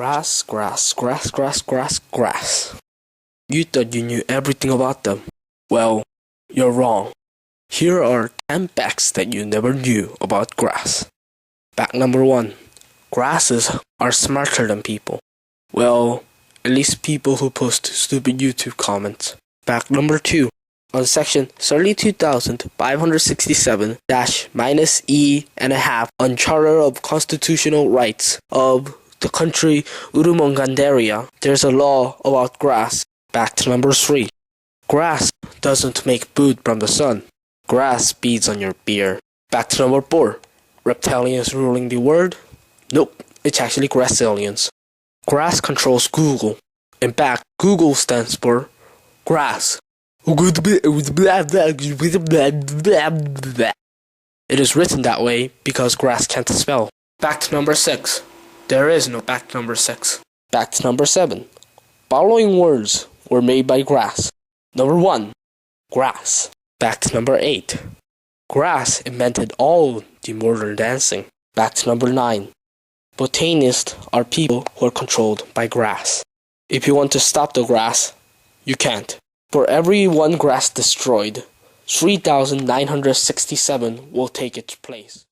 Grass, grass, grass, grass, grass, grass. You thought you knew everything about them. Well, you're wrong. Here are 10 facts that you never knew about grass. Fact number 1. Grasses are smarter than people. Well, at least people who post stupid YouTube comments. Fact number 2. On section 32,567-E&a on Charter of Constitutional Rights of the country Urumungandaria, there's a law about grass. Fact number 3. Grass doesn't make food from the sun. Grass feeds on your beer. Fact number 4. Reptilians ruling the world? Nope, it's actually grassalians. Grass controls Google. In fact, Google stands for grass. It is written that way because grass can't spell. Fact number 6. There is no fact number 6. Fact number 7. Following words were made by grass. Number 1. Grass. Fact number 8. Grass invented all the modern dancing. Fact number 9. Botanists are people who are controlled by grass. If you want to stop the grass, you can't. For every one grass destroyed, 3,967 will take its place.